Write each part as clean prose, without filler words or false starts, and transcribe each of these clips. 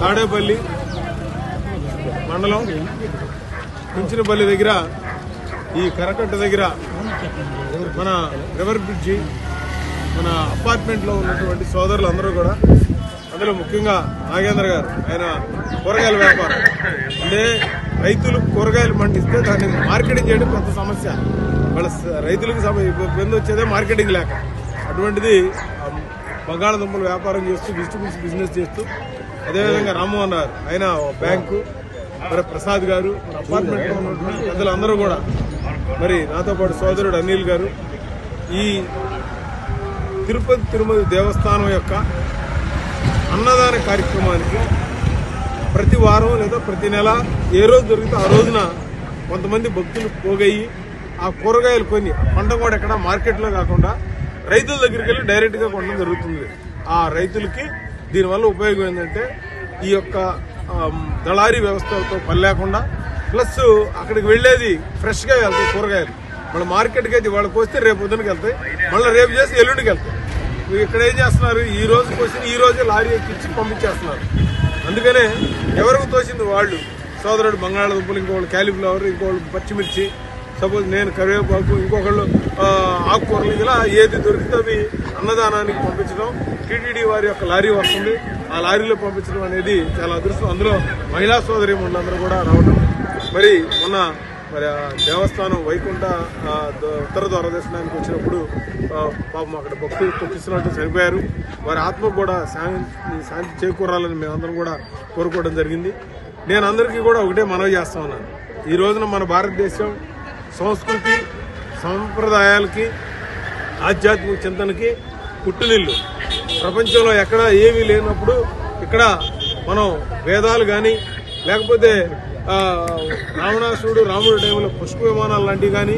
తాడేపల్లి మండలం కుంచినపల్లి దగ్గర ఈ కరకట్ట దగ్గర మన రివర్ బ్రిడ్జి మన అపార్ట్మెంట్లో ఉన్నటువంటి సోదరులు అందరూ కూడా, అందులో ముఖ్యంగా నాగేంద్ర గారు, ఆయన కూరగాయల వ్యాపారం అంటే రైతులు కూరగాయలు పండిస్తే దాన్ని మార్కెటింగ్ చేయడం కొంత సమస్య. వాళ్ళ రైతులకు ఇబ్బంది వచ్చేదే మార్కెటింగ్ లేక. అటువంటిది బంగాళదుంపలు వ్యాపారం చేస్తూ వెజిటబుల్స్ బిజినెస్ చేస్తూ, అదేవిధంగా రామ్మోహన్ గారు, ఆయన బ్యాంకు, మరి ప్రసాద్ గారు, మన అపార్ట్మెంట్లో ఉన్నటువంటి పెద్దలందరూ కూడా, మరి నాతో పాటు సోదరుడు అనిల్ గారు, ఈ తిరుమల దేవస్థానం యొక్క అన్నదాన కార్యక్రమానికి ప్రతి వారం లేదా ప్రతి నెల ఏ రోజు దొరికితే ఆ రోజున కొంతమంది భక్తులు పోగయ్యి ఆ కూరగాయలు కొని పంట కూడా ఎక్కడ మార్కెట్లో కాకుండా రైతుల దగ్గరికి వెళ్ళి డైరెక్ట్గా కొనడం జరుగుతుంది. ఆ రైతులకి దీనివల్ల ఉపయోగం ఏంటంటే ఈ యొక్క దళారీ వ్యవస్థతో పని లేకుండా, ప్లస్ అక్కడికి వెళ్లేది ఫ్రెష్గా వెళ్తాయి కూరగాయలు. మళ్ళీ మార్కెట్కి అయితే వాళ్ళకి వస్తే రేపు పొద్దునకి వెళ్తాయి, మళ్ళీ రేపు చేసి ఎల్లుండికి వెళ్తాయి. ఇక్కడ ఏం చేస్తున్నారు, ఈ రోజు కోసి ఈ రోజే లారీ ఎక్కించి పంపించేస్తున్నారు. అందుకనే ఎవరికి తోచింది వాళ్ళు, సోదరుడు బంగాళదుంపలు, ఇంకొకళ్ళు క్యాలీఫ్లవర్, ఇంకొకళ్ళు పచ్చిమిర్చి, సపోజ్ నేను కరివేపాకు, ఇంకొకళ్ళు ఆకుకూరలు, ఇలా ఏది దొరికితే అవి అన్నదానానికి పంపించడం. టీటీడీ వారి యొక్క లారీ వస్తుంది, ఆ లారీలో పంపించడం అనేది చాలా అదృష్టం. అందులో మహిళా సోదరీమణులందరూ కూడా రావడం. మరి మొన్న మరి దేవస్థానం వైకుంఠ ఉత్తర ద్వార దర్శనానికి వచ్చినప్పుడు పాపం అక్కడ భక్తులు తొక్కిస్తున్నట్టు చనిపోయారు. వారి ఆత్మకు కూడా శాంతి చేకూరాలని మేమందరం కూడా కోరుకోవడం జరిగింది. నేను అందరికీ కూడా ఒకటే మనవి చేస్తా ఉన్నాను, ఈ రోజున మన భారతదేశం సంస్కృతి సంప్రదాయాలకి ఆధ్యాత్మిక చింతనకి పుట్టునిల్లు. ప్రపంచంలో ఎక్కడ ఏమీ లేనప్పుడు ఇక్కడ మనం వేదాలు కానీ, లేకపోతే రావణాసురుడు రాముడి టైంలో పుష్ప విమానాలు లాంటివి కానీ,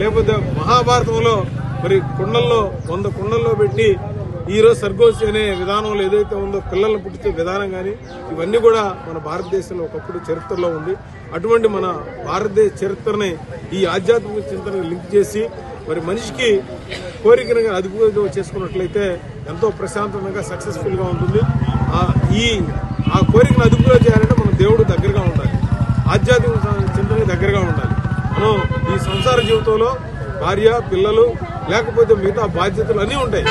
లేకపోతే మహాభారతంలో మరి కుండల్లో 100 కుండల్లో పెట్టి ఈరోజు సర్గోసి అనే విధానంలో ఏదైతే ఉందో పిల్లలను పుట్టించే విధానం కానీ, ఇవన్నీ కూడా మన భారతదేశంలో ఒకప్పుడు చరిత్రలో ఉంది. అటువంటి మన భారతదేశ చరిత్రని ఈ ఆధ్యాత్మిక చింతనకు లింక్ చేసి మరి మనిషికి కోరికను అదుపుగా చేసుకున్నట్లయితే ఎంతో ప్రశాంతంగా సక్సెస్ఫుల్గా ఉంటుంది. ఆ కోరికను అదుపుగా చేయాలంటే మనం దేవుడు దగ్గరగా ఉండాలి, ఆధ్యాత్మిక చింతనకు దగ్గరగా ఉండాలి. మనం ఈ సంసార జీవితంలో భార్య, పిల్లలు, లేకపోతే మిగతా బాధ్యతలు అన్నీ ఉంటాయి.